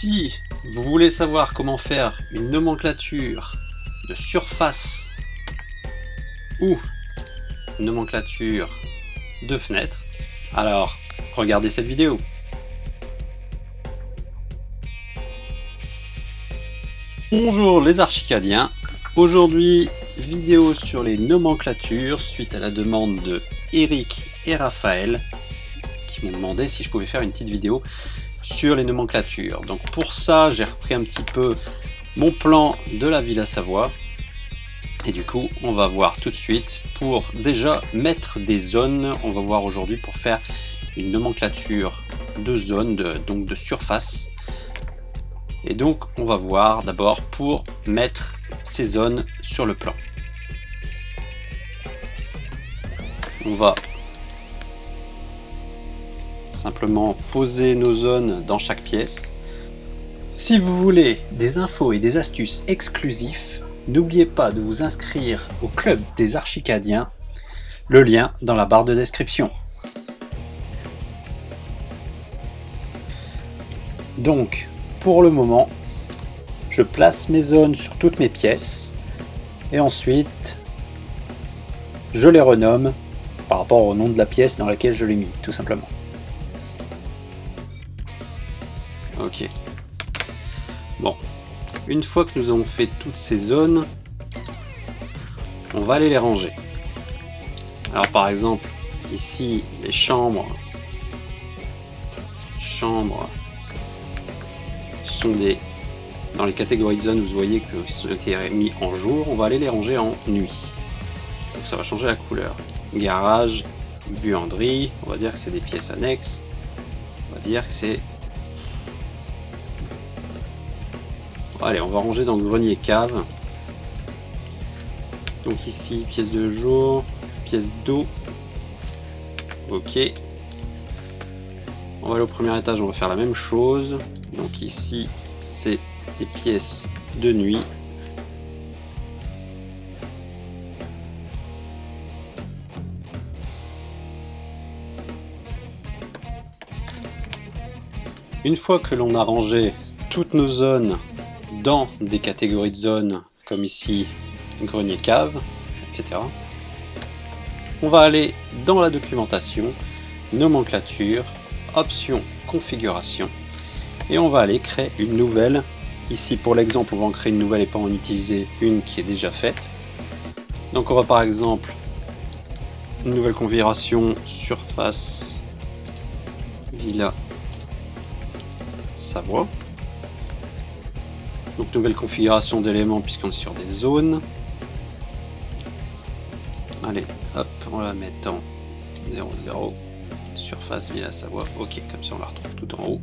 Si vous voulez savoir comment faire une nomenclature de surface ou une nomenclature de fenêtre, alors regardez cette vidéo. Bonjour les archicadiens, aujourd'hui vidéo sur les nomenclatures suite à la demande de Eric et Raphaël qui m'ont demandé si je pouvais faire une petite vidéo sur les nomenclatures. Donc pour ça j'ai repris un petit peu mon plan de la Villa Savoie et du coup on va voir tout de suite pour déjà mettre des zones. On va voir aujourd'hui pour faire une nomenclature de zones, donc de surface. Et donc on va voir d'abord pour mettre ces zones sur le plan. On va simplement poser nos zones dans chaque pièce. Si vous voulez des infos et des astuces exclusifs, n'oubliez pas de vous inscrire au club des archicadiens, le lien dans la barre de description. Donc pour le moment, je place mes zones sur toutes mes pièces et ensuite je les renomme par rapport au nom de la pièce dans laquelle je l'ai mis, tout simplement. Ok. Bon, une fois que nous avons fait toutes ces zones, on va aller les ranger. Alors par exemple, ici, les chambres sont dans les catégories de zones, vous voyez que c'était mis en jour, on va aller les ranger en nuit. Donc ça va changer la couleur. Garage, buanderie, on va dire que c'est des pièces annexes. On va dire que c'est... Allez, on va ranger dans le grenier cave. Donc ici, pièce de jour, pièce d'eau. Ok. On va aller au premier étage, on va faire la même chose. Donc ici, c'est des pièces de nuit. Une fois que l'on a rangé toutes nos zones dans des catégories de zones, comme ici, grenier cave, etc., on va aller dans la documentation, nomenclature, options, configuration, et on va aller créer une nouvelle. Ici, pour l'exemple, on va en créer une nouvelle et pas en utiliser une qui est déjà faite. Donc on va par exemple, une nouvelle configuration, surface, Villa Savoie. Donc nouvelle configuration d'éléments puisqu'on est sur des zones. Allez, hop, on va la mettre en 0,0. Surface Villa Savoie. Ok, comme ça on la retrouve tout en haut.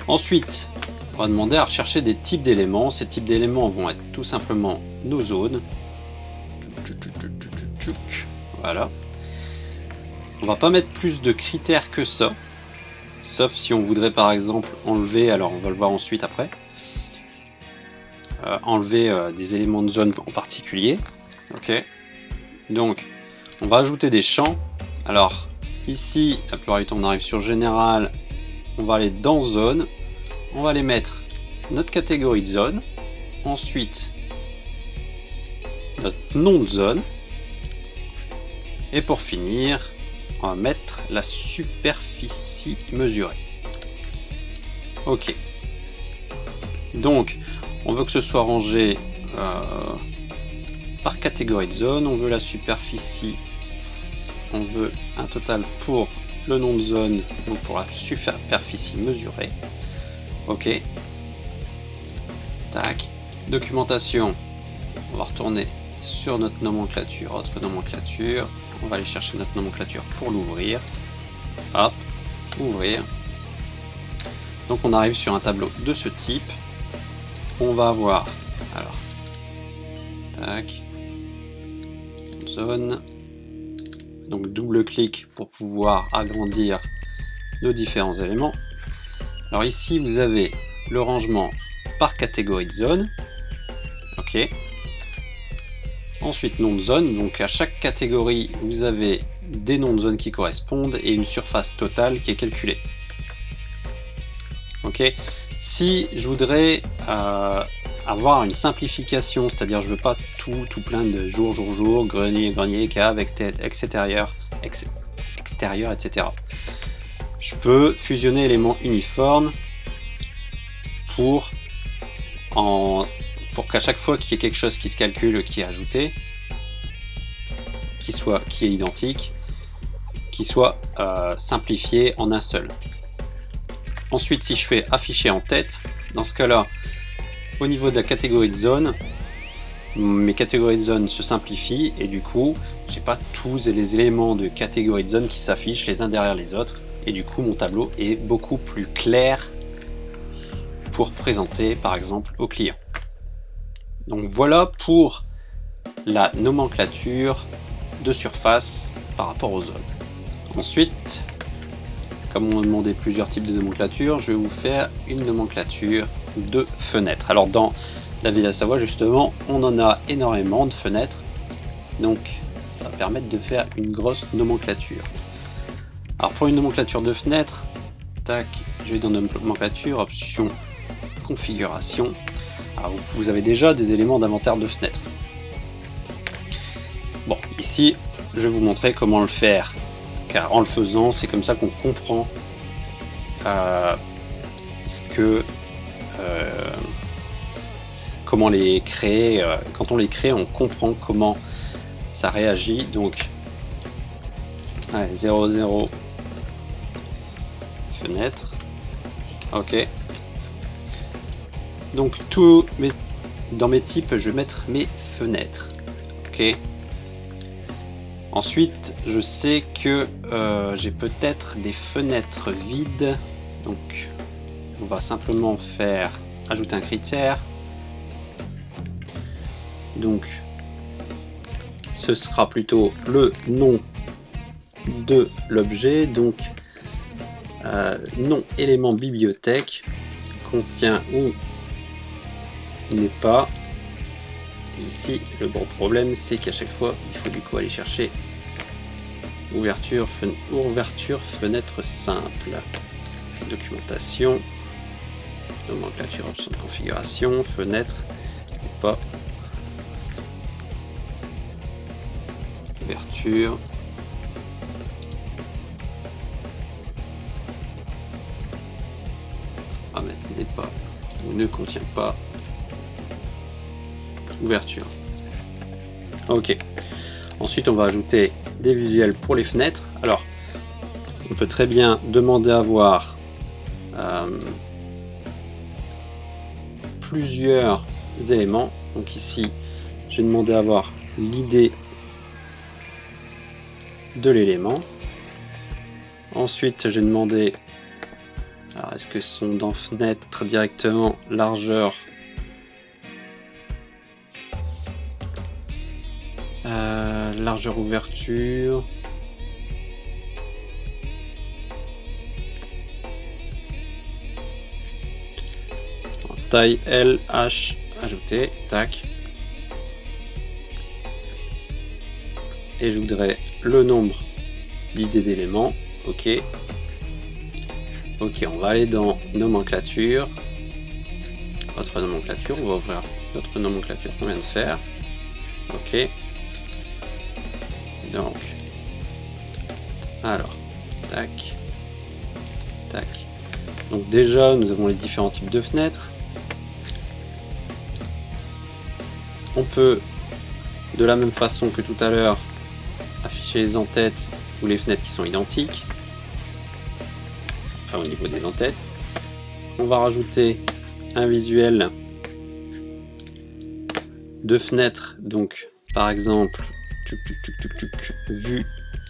Ensuite, on va demander à rechercher des types d'éléments. Ces types d'éléments vont être tout simplement nos zones. Voilà. On va pas mettre plus de critères que ça. Sauf si on voudrait par exemple enlever, alors on va le voir ensuite après, enlever des éléments de zone en particulier. Ok. Donc on va ajouter des champs. Alors ici, la plupart du temps on arrive sur général, on va aller dans zone, on va aller mettre notre catégorie de zone, ensuite notre nom de zone, et pour finir, on va mettre la superficie mesurée. Ok. Donc, on veut que ce soit rangé par catégorie de zone. On veut la superficie. On veut un total pour le nom de zone, donc pour la superficie mesurée. Ok. Tac. Documentation. On va retourner sur notre nomenclature, autre nomenclature. On va aller chercher notre nomenclature pour l'ouvrir. Hop, ouvrir. Donc on arrive sur un tableau de ce type. On va avoir, alors, tac, zone. Donc double clic pour pouvoir agrandir nos différents éléments. Alors ici vous avez le rangement par catégorie de zone. Ok. Ensuite nom de zone, donc à chaque catégorie vous avez des noms de zone qui correspondent et une surface totale qui est calculée. Ok. ici, je voudrais avoir une simplification, c'est-à-dire je veux pas tout plein de jour, grenier, cave, extérieur, etc. Je peux fusionner éléments uniformes pour qu'à chaque fois qu'il y ait quelque chose qui se calcule, qui est ajouté, qui est identique, qui soit simplifié en un seul. Ensuite, si je fais afficher en tête, dans ce cas-là, au niveau de la catégorie de zone, mes catégories de zone se simplifient et du coup, j'ai pas tous les éléments de catégorie de zone qui s'affichent les uns derrière les autres et du coup, mon tableau est beaucoup plus clair pour présenter, par exemple, au client. Donc voilà pour la nomenclature de surface par rapport aux zones. Ensuite, comme on m'a demandé plusieurs types de nomenclature, je vais vous faire une nomenclature de fenêtres. Alors dans la ville à Savoie, justement, on en a énormément de fenêtres, donc ça va permettre de faire une grosse nomenclature. Alors pour une nomenclature de fenêtres, tac, je vais dans nomenclature, option configuration. Alors vous avez déjà des éléments d'inventaire de fenêtres. Bon, ici, je vais vous montrer comment le faire, car en le faisant, c'est comme ça qu'on comprend comment les créer. Quand on les crée, on comprend comment ça réagit. Donc, allez, 0,0 fenêtre. Ok. Donc, dans mes types, je vais mettre mes fenêtres. Ok. Ensuite, je sais que j'ai peut-être des fenêtres vides. Donc, on va simplement faire ajouter un critère. Donc, ce sera plutôt le nom de l'objet. Donc, nom élément bibliothèque contient ou n'est pas. Ici, le gros problème, c'est qu'à chaque fois, il faut du coup aller chercher ouverture fenêtre simple, documentation, nomenclature, option de configuration, fenêtre, et pas ouverture. Ah mais n'est pas ou ne contient pas ouverture. Ok. Ensuite, on va ajouter des visuels pour les fenêtres. Alors, on peut très bien demander à voir plusieurs éléments. Donc ici, j'ai demandé à avoir l'idée de l'élément. Ensuite, j'ai demandé, alors est-ce que ce sont dans fenêtre directement largeur, largeur ouverture, taille L, H, ajouter, tac. Et je voudrais le nombre d'idées d'éléments, ok. Ok, on va aller dans nomenclature, autre nomenclature, on va ouvrir notre nomenclature qu'on vient de faire, ok. Donc, alors, tac, tac. Donc déjà, nous avons les différents types de fenêtres. On peut, de la même façon que tout à l'heure, afficher les en-têtes ou les fenêtres qui sont identiques. Enfin, au niveau des en-têtes. On va rajouter un visuel de fenêtres. Donc, par exemple, vue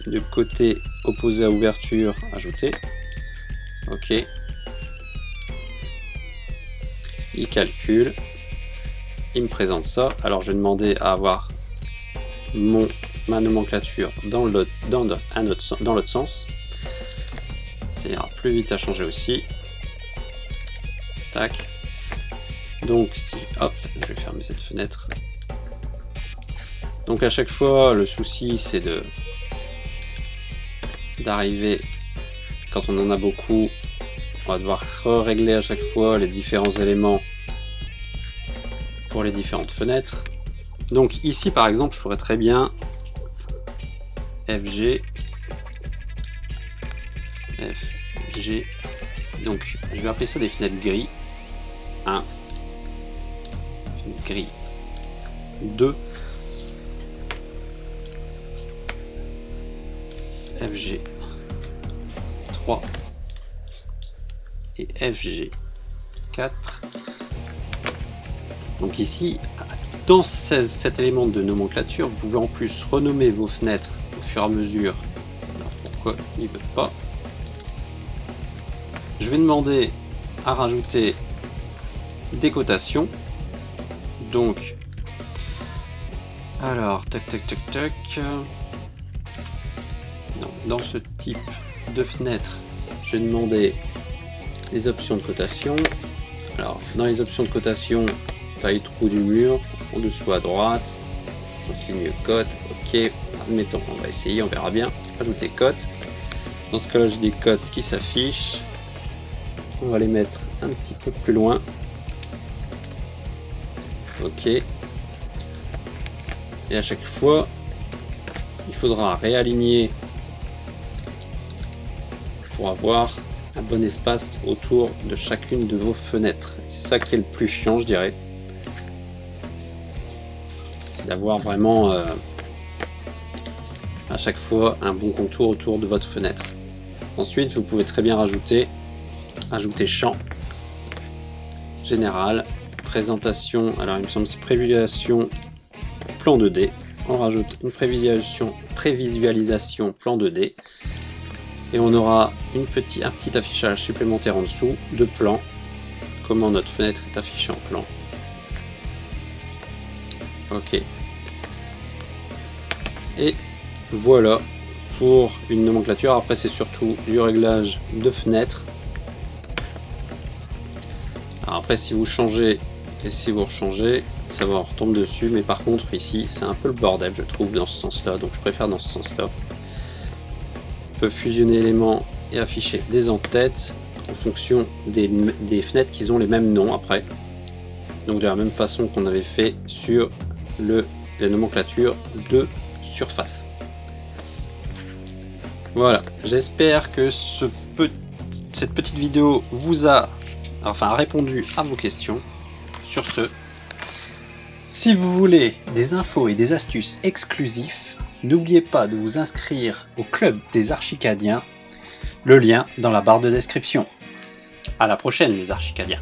de côté opposé à ouverture, ajouter. Ok. Il calcule. Il me présente ça. Alors, je vais demander à avoir ma nomenclature dans l'autre sens. Ça ira plus vite à changer aussi. Tac. Donc, si, hop, je vais fermer cette fenêtre. Donc à chaque fois, le souci c'est d'arriver, quand on en a beaucoup, On va devoir régler à chaque fois les différents éléments pour les différentes fenêtres. Donc ici par exemple, je pourrais très bien FG. Donc je vais appeler ça des fenêtres gris. 1. Gris. 2. FG 3 et FG 4. Donc ici, dans cet élément de nomenclature, vous pouvez en plus renommer vos fenêtres au fur et à mesure. Alors pourquoi il ne veut pas? Je vais demander à rajouter des cotations. Donc, alors, tac. Donc, dans ce type de fenêtre, je vais demander les options de cotation. Alors, dans les options de cotation, taille trou du mur, en dessous à droite, sens ligne cote, ok, admettons, on va essayer, on verra bien. Ajouter cote. Dans ce cas-là, j'ai des cotes qui s'affichent. On va les mettre un petit peu plus loin. Ok. Et à chaque fois, il faudra réaligner pour avoir un bon espace autour de chacune de vos fenêtres. C'est ça qui est le plus chiant, je dirais. C'est d'avoir vraiment à chaque fois un bon contour autour de votre fenêtre. Ensuite, vous pouvez très bien rajouter champ général, présentation. Alors il me semble c'est prévisualisation plan 2D. On rajoute une prévisualisation plan 2D. Et on aura un petit affichage supplémentaire en dessous de plan, comment notre fenêtre est affichée en plan. Ok. Et voilà pour une nomenclature. Après c'est surtout du réglage de fenêtre. Alors après si vous changez et si vous rechangez, ça va retombe dessus. Mais par contre ici c'est un peu le bordel je trouve dans ce sens là. Donc je préfère dans ce sens là. Peut fusionner éléments et afficher des en-têtes en fonction des fenêtres qui ont les mêmes noms après. Donc de la même façon qu'on avait fait sur la nomenclature de surface. Voilà, j'espère que cette petite vidéo vous a répondu à vos questions. Sur ce, si vous voulez des infos et des astuces exclusifs, n'oubliez pas de vous inscrire au club des Archicadiens, le lien dans la barre de description. À la prochaine les Archicadiens.